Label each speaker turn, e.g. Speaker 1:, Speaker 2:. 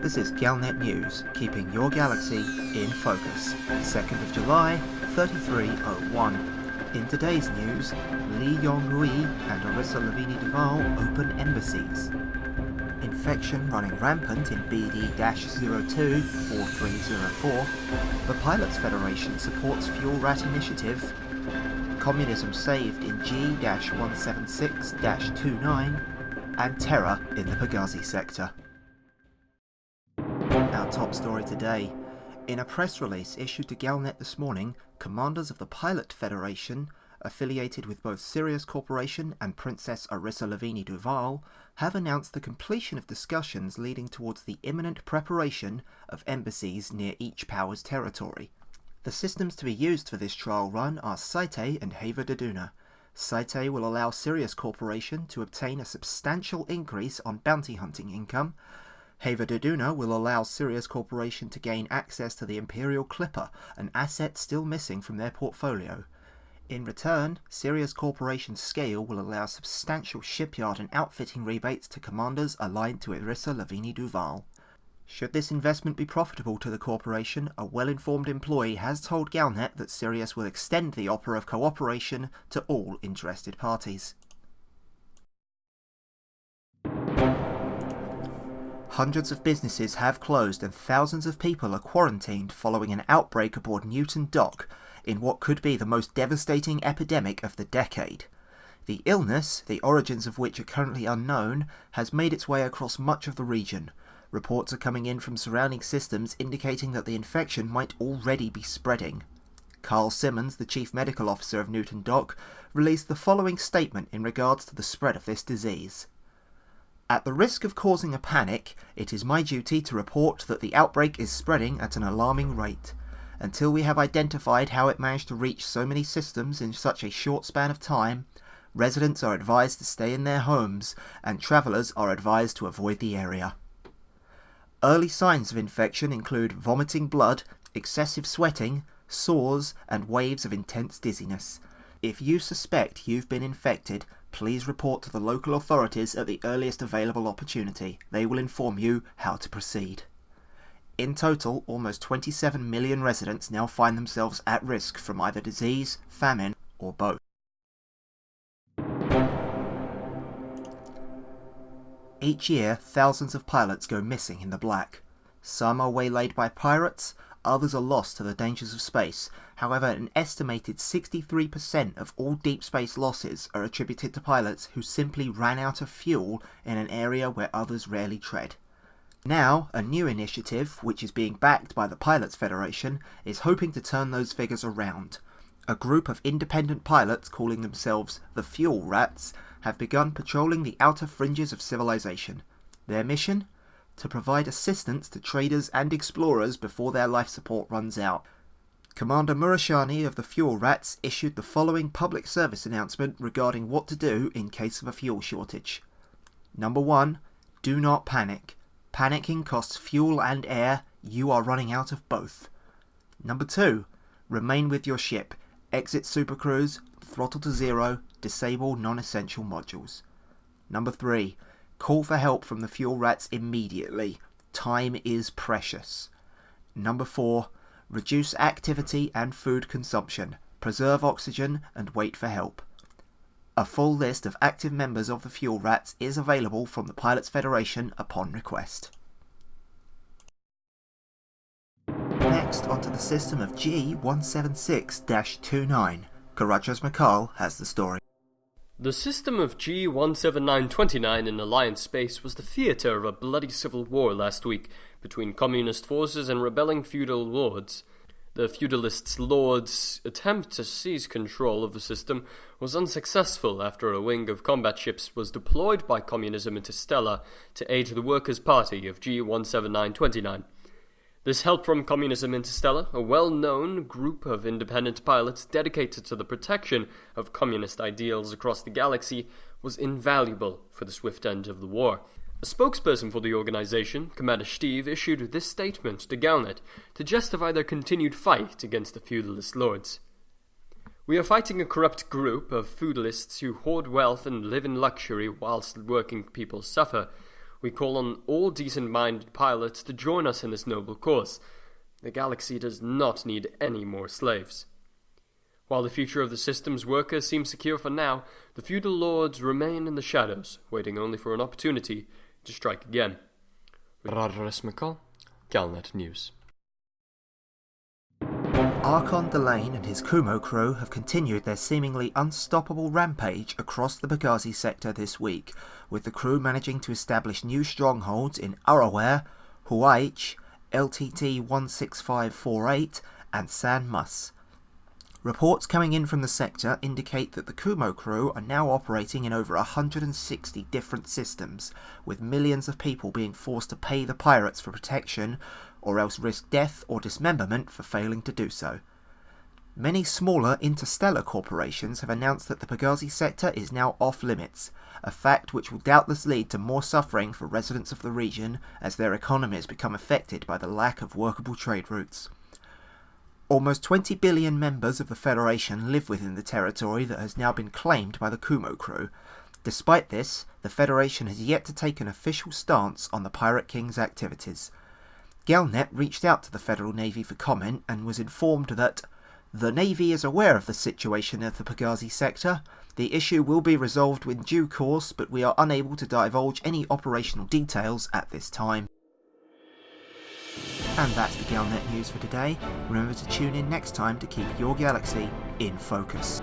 Speaker 1: This is Galnet News, keeping your galaxy in focus. 2nd of July, 3301. In today's news, Yong-Rui and Arissa Lavigny-Duval open embassies. Infection running rampant in BD-02-4304. The Pilots Federation supports fuel rat initiative. Communism saved in G-176-29. And terror in the Pegasi sector. Our top story today. In a press release issued to Galnet this morning, commanders of the Pilot Federation, affiliated with both Sirius Corporation and Princess Arissa Lavigny-Duval, have announced the completion of discussions leading towards the imminent preparation of embassies near each power's territory. The systems to be used for this trial run are Site and Duna. Site will allow Sirius Corporation to obtain a substantial increase on bounty hunting income. Duna will allow Sirius Corporation to gain access to the Imperial Clipper, an asset still missing from their portfolio. In return, Sirius Corporation's scale will allow substantial shipyard and outfitting rebates to commanders aligned to Arissa Lavigny-Duval. Should this investment be profitable to the corporation, a well-informed employee has told Galnet that Sirius will extend the offer of cooperation to all interested parties. Hundreds of businesses have closed and thousands of people are quarantined following an outbreak aboard Newton Dock in what could be the most devastating epidemic of the decade. The illness, the origins of which are currently unknown, has made its way across much of the region. Reports are coming in from surrounding systems indicating that the infection might already be spreading. Carl Simmons, the Chief Medical Officer of Newton Dock, released the following statement in regards to the spread of this disease. At the risk of causing a panic, it is my duty to report that the outbreak is spreading at an alarming rate. Until we have identified how it managed to reach so many systems in such a short span of time, residents are advised to stay in their homes and travellers are advised to avoid the area. Early signs of infection include vomiting blood, excessive sweating, sores, and waves of intense dizziness. If you suspect you've been infected, please report to the local authorities at the earliest available opportunity. They will inform you how to proceed. In total, almost 27 million residents now find themselves at risk from either disease, famine, or both. Each year, thousands of pilots go missing in the black. Some are waylaid by pirates, others are lost to the dangers of space. However, an estimated 63% of all deep space losses are attributed to pilots who simply ran out of fuel in an area where others rarely tread. Now, a new initiative, which is being backed by the Pilots Federation, is hoping to turn those figures around. A group of independent pilots calling themselves the Fuel Rats have begun patrolling the outer fringes of civilization. Their mission? To provide assistance to traders and explorers before their life support runs out. Commander Murashani of the Fuel Rats issued the following public service announcement regarding what to do in case of a fuel shortage. Number 1. Do not panic. Panicking costs fuel and air. You are running out of both. Number 2. Remain with your ship. Exit supercruise, throttle to 0, disable non-essential modules. Number 3. Call for help from the Fuel Rats immediately. Time is precious. Number 4. Reduce activity and food consumption. Preserve oxygen and wait for help. A full list of active members of the Fuel Rats is available from the Pilots Federation upon request. Next, onto the system of G-176-29. Karajas Makal has the story.
Speaker 2: The system of G-179-29 in Alliance space was the theatre of a bloody civil war last week between communist forces and rebelling feudal lords. The feudalists' lords' attempt to seize control of the system was unsuccessful after a wing of combat ships was deployed by Communism into Stella to aid the Workers' Party of G-179-29. This help from Communism Interstellar, a well-known group of independent pilots dedicated to the protection of communist ideals across the galaxy, was invaluable for the swift end of the war. A spokesperson for the organization, Commander Steve, issued this statement to Galnet to justify their continued fight against the feudalist lords. We are fighting a corrupt group of feudalists who hoard wealth and live in luxury whilst working people suffer. We call on all decent-minded pilots to join us in this noble cause. The galaxy does not need any more slaves. While the future of the system's workers seems secure for now, the feudal lords remain in the shadows, waiting only for an opportunity to strike again. Galnet News.
Speaker 1: Archon Delane and his Kumo crew have continued their seemingly unstoppable rampage across the Pegasi sector this week, with the crew managing to establish new strongholds in Araware, Huaich, LTT 16548 and San Mus. Reports coming in from the sector indicate that the Kumo crew are now operating in over 160 different systems, with millions of people being forced to pay the pirates for protection, or else risk death or dismemberment for failing to do so. Many smaller interstellar corporations have announced that the Pegasi sector is now off limits, a fact which will doubtless lead to more suffering for residents of the region as their economies become affected by the lack of workable trade routes. Almost 20 billion members of the Federation live within the territory that has now been claimed by the Kumo crew. Despite this, the Federation has yet to take an official stance on the Pirate King's activities. Galnet reached out to the Federal Navy for comment and was informed that the Navy is aware of the situation of the Pegasi sector. The issue will be resolved in due course, but we are unable to divulge any operational details at this time. And that's the Galnet news for today. Remember to tune in next time to keep your galaxy in focus.